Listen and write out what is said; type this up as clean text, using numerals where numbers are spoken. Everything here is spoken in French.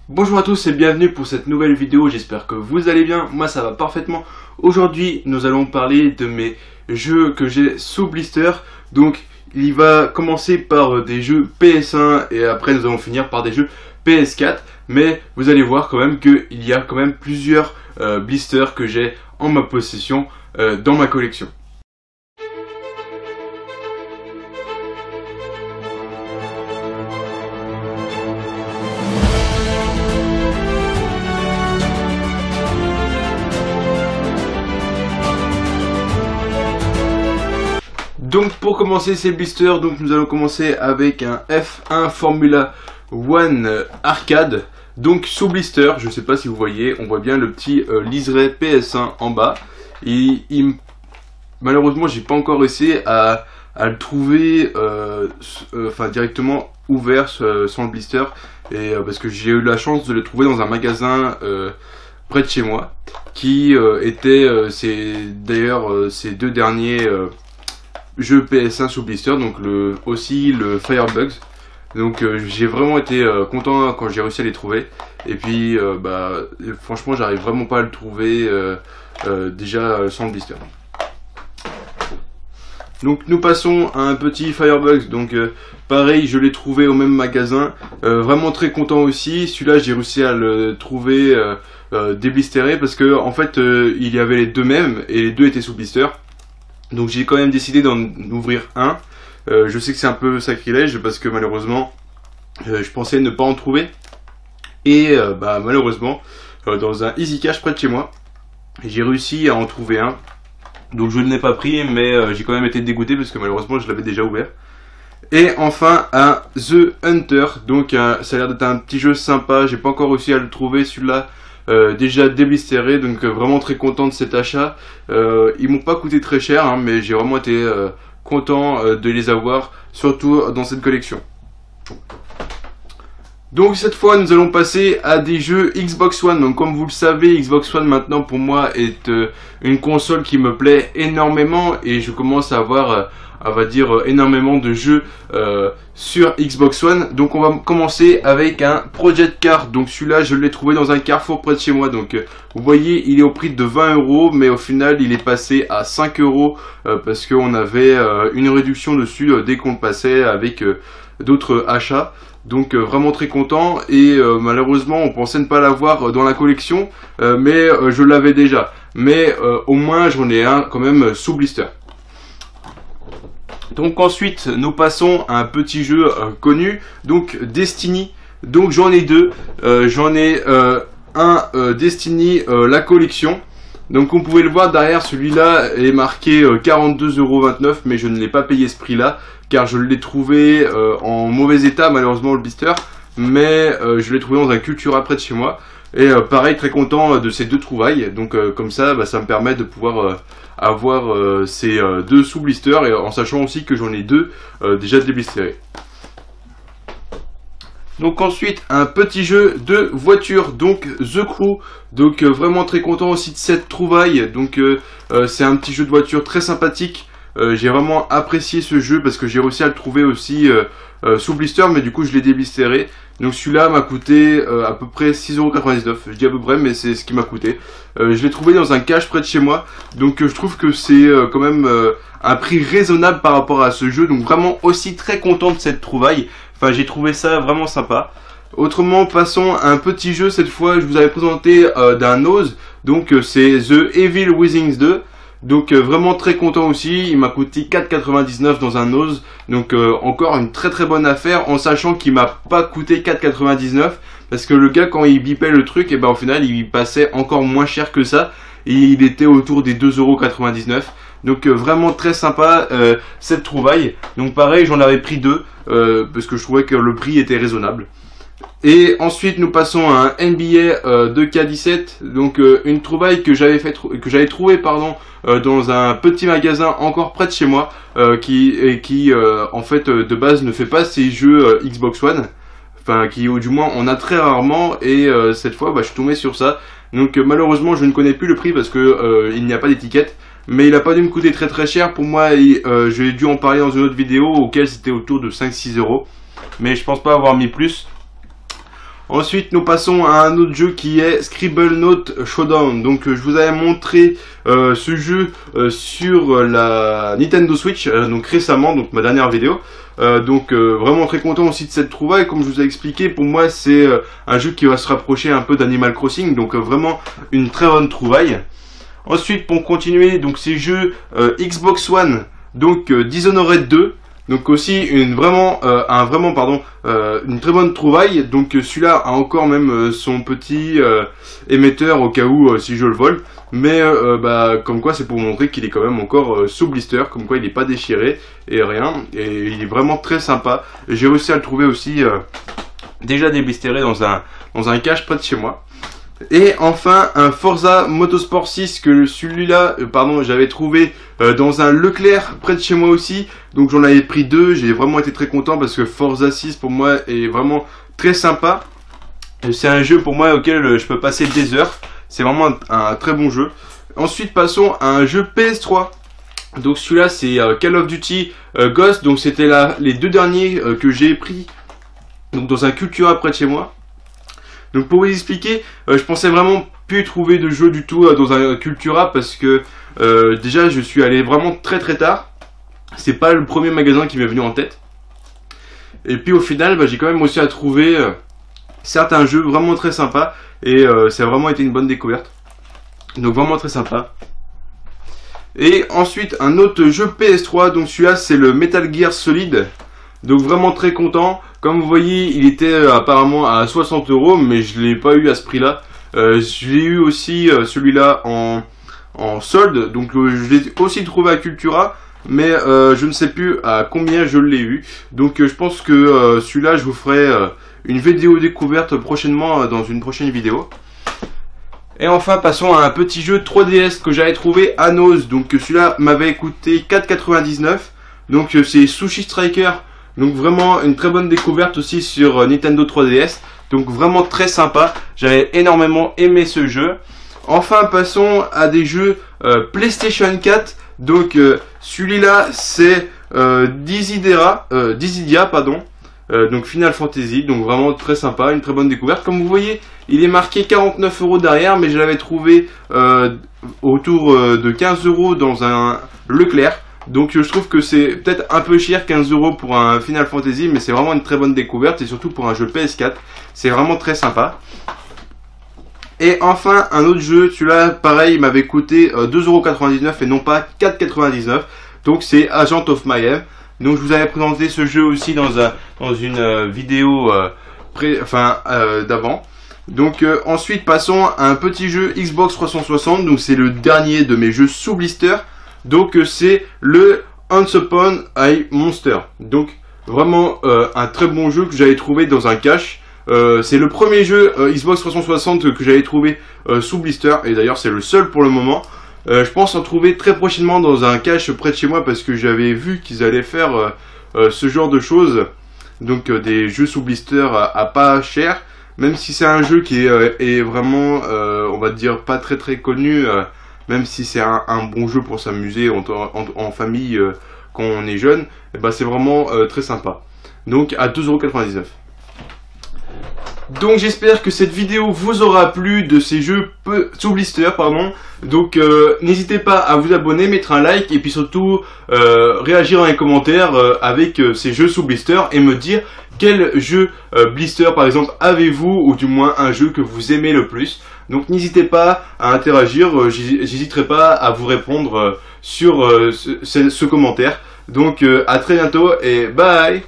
Bonjour à tous et bienvenue pour cette nouvelle vidéo, j'espère que vous allez bien, moi ça va parfaitement. Aujourd'hui nous allons parler de mes jeux que j'ai sous blister. Donc il va commencer par des jeux PS1 et après nous allons finir par des jeux PS4. Mais vous allez voir quand même qu'il y a quand même plusieurs blisters que j'ai en ma possession dans ma collection. Donc pour commencer ces blisters, donc nous allons commencer avec un F1 Formula One Arcade. Donc sous blister, je ne sais pas si vous voyez, on voit bien le petit liseré PS1 en bas. Et malheureusement, j'ai pas encore réussi à le trouver directement ouvert sans le blister. Et parce que j'ai eu la chance de le trouver dans un magasin près de chez moi, qui était ces deux derniers jeux PS1 sous blister, donc aussi le Firebugs. Donc j'ai vraiment été content quand j'ai réussi à les trouver. Et puis franchement j'arrive vraiment pas à le trouver déjà sans le blister. Donc nous passons à un petit Firebugs. Donc pareil, je l'ai trouvé au même magasin, vraiment très content aussi. Celui-là j'ai réussi à le trouver déblistéré parce que en fait il y avait les deux mêmes et les deux étaient sous blister. Donc j'ai quand même décidé d'en ouvrir un. Je sais que c'est un peu sacrilège parce que malheureusement je pensais ne pas en trouver. Et malheureusement dans un Easy Cash près de chez moi, j'ai réussi à en trouver un. Donc je ne l'ai pas pris, mais j'ai quand même été dégoûté parce que malheureusement je l'avais déjà ouvert. Et enfin un The Hunter. Donc ça a l'air d'être un petit jeu sympa. J'ai pas encore réussi à le trouver celui-là. Déjà déblistéré, donc vraiment très content de cet achat. Ils m'ont pas coûté très cher, hein, mais j'ai vraiment été content de les avoir, surtout dans cette collection. Donc cette fois nous allons passer à des jeux Xbox One. Donc comme vous le savez, Xbox One maintenant pour moi est une console qui me plaît énormément et je commence à avoir on va dire énormément de jeux sur Xbox One. Donc on va commencer avec un Project Cars. Donc celui-là je l'ai trouvé dans un Carrefour près de chez moi. Donc vous voyez il est au prix de 20 €, mais au final il est passé à 5 € parce qu'on avait une réduction dessus dès qu'on le passait avec d'autres achats. Donc vraiment très content et malheureusement on pensait ne pas l'avoir dans la collection, mais je l'avais déjà. Mais au moins j'en ai un quand même sous blister. Donc ensuite nous passons à un petit jeu connu, donc Destiny. Donc j'en ai deux, j'en ai un Destiny la collection. Donc on pouvait le voir derrière, celui-là est marqué 42,29 €, mais je ne l'ai pas payé ce prix-là car je l'ai trouvé en mauvais état malheureusement le blister, mais je l'ai trouvé dans un Cultura près de chez moi. Et pareil, très content de ces deux trouvailles. Donc comme ça, ça me permet de pouvoir avoir ces deux sous blisters et en sachant aussi que j'en ai deux déjà déblistérés. Donc ensuite un petit jeu de voiture, donc The Crew. Donc vraiment très content aussi de cette trouvaille. Donc c'est un petit jeu de voiture très sympathique. J'ai vraiment apprécié ce jeu parce que j'ai réussi à le trouver aussi sous blister, mais du coup je l'ai déblistéré. Donc celui-là m'a coûté à peu près 6,99 €. Je dis à peu près, mais c'est ce qui m'a coûté. Je l'ai trouvé dans un cache près de chez moi. Donc je trouve que c'est quand même un prix raisonnable par rapport à ce jeu. Donc vraiment aussi très content de cette trouvaille. Enfin j'ai trouvé ça vraiment sympa. Autrement, passons à un petit jeu. Cette fois je vous avais présenté d'un Oz. Donc c'est The Evil Within 2. Donc vraiment très content aussi, il m'a coûté 4,99 € dans un Oz. Donc encore une très très bonne affaire, en sachant qu'il m'a pas coûté 4,99 € parce que le gars quand il bipait le truc, et au final il passait encore moins cher que ça. Et il était autour des 2,99 €. Donc vraiment très sympa cette trouvaille. Donc pareil, j'en avais pris deux parce que je trouvais que le prix était raisonnable. Et ensuite nous passons à un NBA 2K17, donc une trouvaille que j'avais trouvé dans un petit magasin encore près de chez moi, qui en fait de base ne fait pas ces jeux Xbox One, enfin qui du moins on a très rarement, et cette fois je suis tombé sur ça. Donc malheureusement je ne connais plus le prix parce que il n'y a pas d'étiquette, mais il n'a pas dû me coûter très très cher pour moi. J'ai dû en parler dans une autre vidéo auquel c'était autour de 5-6 €, mais je pense pas avoir mis plus. Ensuite, nous passons à un autre jeu qui est Scribblenauts Showdown. Donc, je vous avais montré ce jeu sur la Nintendo Switch, donc récemment, donc ma dernière vidéo. Vraiment très content aussi de cette trouvaille. Comme je vous ai expliqué, pour moi, c'est un jeu qui va se rapprocher un peu d'Animal Crossing. Donc, vraiment une très bonne trouvaille. Ensuite, pour continuer, donc ces jeux Xbox One, donc Dishonored 2. Donc aussi une très bonne trouvaille. Donc celui-là a encore même son petit émetteur au cas où si je le vole. Mais comme quoi c'est pour montrer qu'il est quand même encore sous blister, comme quoi il n'est pas déchiré et rien. Et il est vraiment très sympa. J'ai réussi à le trouver aussi déjà déblisteré dans un cache près de chez moi. Et enfin un Forza Motorsport 6 que celui-là, j'avais trouvé dans un Leclerc près de chez moi aussi. Donc j'en avais pris deux, j'ai vraiment été très content parce que Forza 6 pour moi est vraiment très sympa. C'est un jeu pour moi auquel je peux passer des heures. C'est vraiment un très bon jeu. Ensuite passons à un jeu PS3. Donc celui-là c'est Call of Duty Ghost. Donc c'était les deux derniers que j'ai pris donc dans un Cultura près de chez moi. Donc pour vous expliquer, je pensais vraiment plus trouver de jeu du tout dans un Cultura parce que déjà je suis allé vraiment très tard. C'est pas le premier magasin qui m'est venu en tête. Et puis au final, j'ai quand même aussi à trouver certains jeux vraiment très sympas et ça a vraiment été une bonne découverte. Donc vraiment très sympa. Et ensuite un autre jeu PS3, donc celui-là c'est le Metal Gear Solid. Donc vraiment très content. Comme vous voyez, il était apparemment à 60 €, mais je ne l'ai pas eu à ce prix-là. Je l'ai eu aussi celui-là en solde, donc je l'ai aussi trouvé à Cultura, mais je ne sais plus à combien je l'ai eu. Donc je pense que celui-là, je vous ferai une vidéo découverte prochainement dans une prochaine vidéo. Et enfin, passons à un petit jeu 3DS que j'avais trouvé à Noz. Donc celui-là m'avait coûté 4,99 €. Donc c'est Sushi Striker. Donc vraiment une très bonne découverte aussi sur Nintendo 3DS. Donc vraiment très sympa. J'avais énormément aimé ce jeu. Enfin passons à des jeux PlayStation 4. Donc celui-là c'est Dissidia, donc Final Fantasy. Donc vraiment très sympa, une très bonne découverte. Comme vous voyez, il est marqué 49 € derrière, mais je l'avais trouvé autour de 15 € dans un Leclerc. Donc je trouve que c'est peut-être un peu cher, 15 € pour un Final Fantasy, mais c'est vraiment une très bonne découverte et surtout pour un jeu PS4, c'est vraiment très sympa. Et enfin un autre jeu, celui-là pareil, il m'avait coûté 2,99 € et non pas 4,99 €, donc c'est Agent of Mayhem. Donc je vous avais présenté ce jeu aussi dans une vidéo d'avant. Donc ensuite passons à un petit jeu Xbox 360, donc c'est le dernier de mes jeux sous blister. Donc c'est le Once Upon a Monster. Donc vraiment un très bon jeu que j'avais trouvé dans un cache. C'est le premier jeu Xbox 360 que j'avais trouvé sous blister. Et d'ailleurs c'est le seul pour le moment. Je pense en trouver très prochainement dans un cache près de chez moi parce que j'avais vu qu'ils allaient faire ce genre de choses. Donc des jeux sous blister à pas cher. Même si c'est un jeu qui est vraiment, on va dire, pas très connu. Même si c'est un bon jeu pour s'amuser en famille quand on est jeune, c'est vraiment très sympa. Donc à 2,99 €. Donc j'espère que cette vidéo vous aura plu de ces jeux sous blister, pardon. Donc n'hésitez pas à vous abonner, mettre un like et puis surtout réagir dans les commentaires avec ces jeux sous blister et me dire quel jeu blister par exemple avez-vous ou du moins un jeu que vous aimez le plus. Donc n'hésitez pas à interagir, j'hésiterai pas à vous répondre sur ce commentaire. Donc à très bientôt et bye.